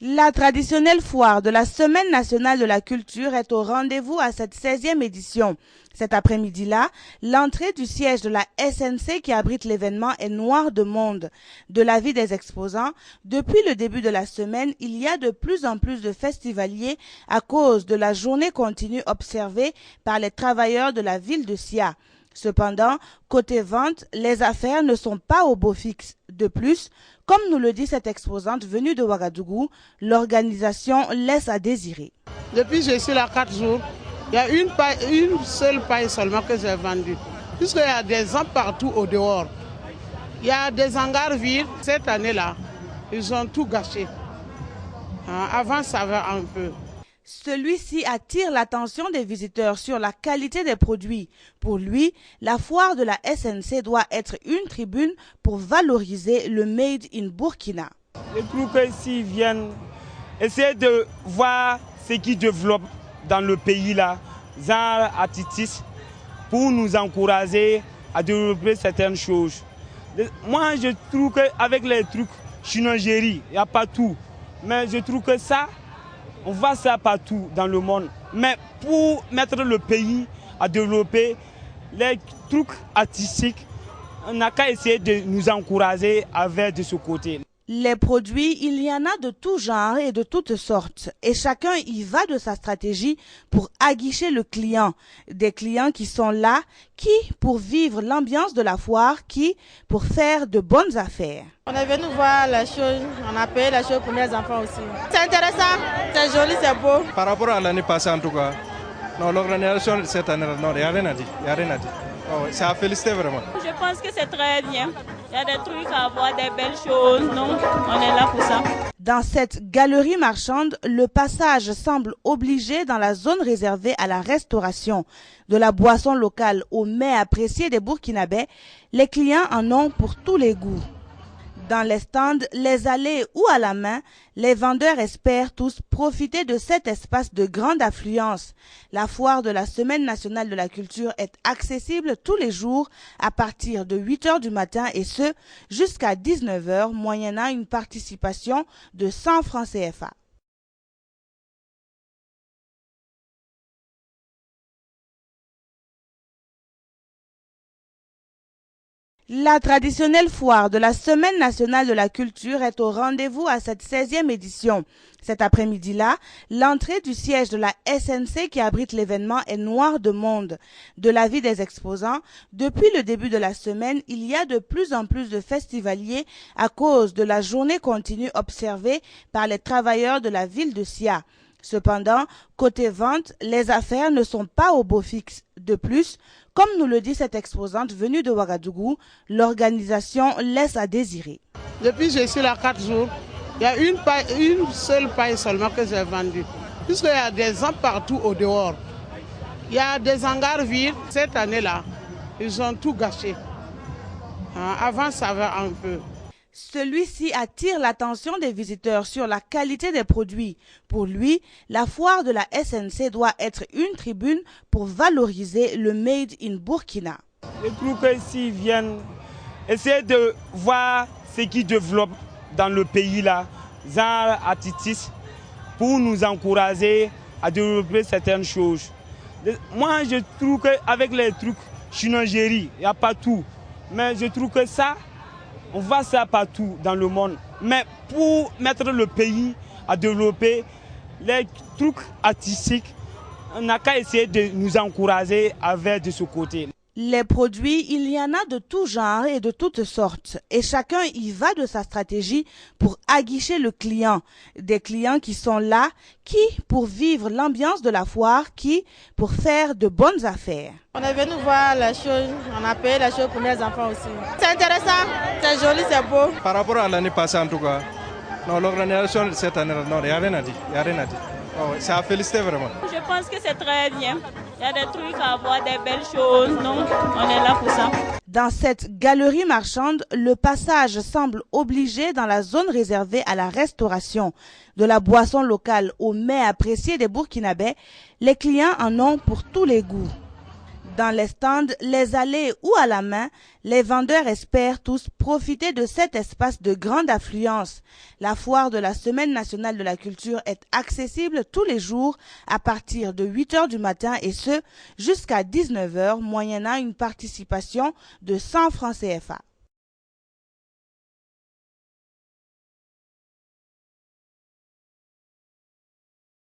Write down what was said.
La traditionnelle foire de la Semaine nationale de la culture est au rendez-vous à cette 16e édition. Cet après-midi-là, l'entrée du siège de la SNC qui abrite l'événement est noire de monde. De l'avis des exposants, depuis le début de la semaine, il y a de plus en plus de festivaliers à cause de la journée continue observée par les travailleurs de la ville de Sia. Cependant, côté vente, les affaires ne sont pas au beau fixe. De plus, comme nous le dit cette exposante venue de Ouagadougou, l'organisation laisse à désirer. Depuis que je suis là 4 jours, il y a une seule paille seulement que j'ai vendue. Puisqu'il y a des gens partout au dehors. Il y a des hangars vides. Cette année-là, ils ont tout gâché. Avant, ça va un peu. Celui-ci attire l'attention des visiteurs sur la qualité des produits. Pour lui, la foire de la SNC doit être une tribune pour valoriser le Made in Burkina. Je trouve que s'ils viennent essayer de voir ce qui développe dans le pays là, genre artistes, pour nous encourager à développer certaines choses. Moi, je trouve qu'avec les trucs chinoiseries, il n'y a pas tout. Mais je trouve que ça, on voit ça partout dans le monde. Mais pour mettre le pays à développer les trucs artistiques, on n'a qu'à essayer de nous encourager avec de ce côté. Les produits, il y en a de tout genre et de toutes sortes. Et chacun y va de sa stratégie pour aguicher le client. Des clients qui sont là, qui pour vivre l'ambiance de la foire, qui pour faire de bonnes affaires. On est venu voir la chose, on a payé la chose pour mes enfants aussi. C'est intéressant, c'est joli, c'est beau. Par rapport à l'année passée en tout cas, non, l'organisation de cette année, non, il n'y a rien à dire. Il y a rien à dire. Oh, c'est à féliciter vraiment. Je pense que c'est très bien. Il y a des trucs à voir, des belles choses. Donc, on est là pour ça. Dans cette galerie marchande, le passage semble obligé dans la zone réservée à la restauration. De la boisson locale aux mets appréciés des Burkinabés, les clients en ont pour tous les goûts. Dans les stands, les allées ou à la main, les vendeurs espèrent tous profiter de cet espace de grande affluence. La foire de la Semaine nationale de la culture est accessible tous les jours à partir de 8 h du matin et ce, jusqu'à 19 h, moyennant une participation de 100 francs CFA. La traditionnelle foire de la Semaine nationale de la culture est au rendez-vous à cette 16e édition. Cet après-midi-là, l'entrée du siège de la SNC qui abrite l'événement est noire de monde. De l'avis des exposants, depuis le début de la semaine, il y a de plus en plus de festivaliers à cause de la journée continue observée par les travailleurs de la ville de Sia. Cependant, côté vente, les affaires ne sont pas au beau fixe. De plus, comme nous le dit cette exposante venue de Ouagadougou, l'organisation laisse à désirer. Depuis que je suis là 4 jours, il y a une seule paille seulement que j'ai vendue. Puisqu'il y a des gens partout au dehors. Il y a des hangars vides. Cette année-là, ils ont tout gâché. Avant, ça va un peu. Celui-ci attire l'attention des visiteurs sur la qualité des produits. Pour lui, la foire de la SNC doit être une tribune pour valoriser le Made in Burkina. Je trouve que s'ils viennent essayer de voir ce qui développe dans le pays là, genre artistes, pour nous encourager à développer certaines choses. Moi, je trouve qu'avec les trucs chinoiseries, il n'y a pas tout. Mais je trouve que ça, on voit ça partout dans le monde. Mais pour mettre le pays à développer les trucs artistiques, on n'a qu'à essayer de nous encourager avec de ce côté. Les produits, il y en a de tout genre et de toutes sortes. Et chacun y va de sa stratégie pour aguicher le client. Des clients qui sont là, qui pour vivre l'ambiance de la foire, qui pour faire de bonnes affaires. On est venu voir la chose, on a payé la chose pour mes enfants aussi. C'est intéressant, c'est joli, c'est beau. Par rapport à l'année passée en tout cas, non, l'organisation de cette année, non, il n'y a rien à dire. Il y a rien à dire. Oh, c'est à féliciter vraiment. Je pense que c'est très bien. Il y a des trucs à voir, des belles choses. Donc, on est là pour ça. Dans cette galerie marchande, le passage semble obligé dans la zone réservée à la restauration. De la boisson locale aux mets appréciés des Burkinabés, les clients en ont pour tous les goûts. Dans les stands, les allées ou à la main, les vendeurs espèrent tous profiter de cet espace de grande affluence. La foire de la Semaine nationale de la culture est accessible tous les jours à partir de 8 h du matin et ce, jusqu'à 19 h, moyennant une participation de 100 francs CFA.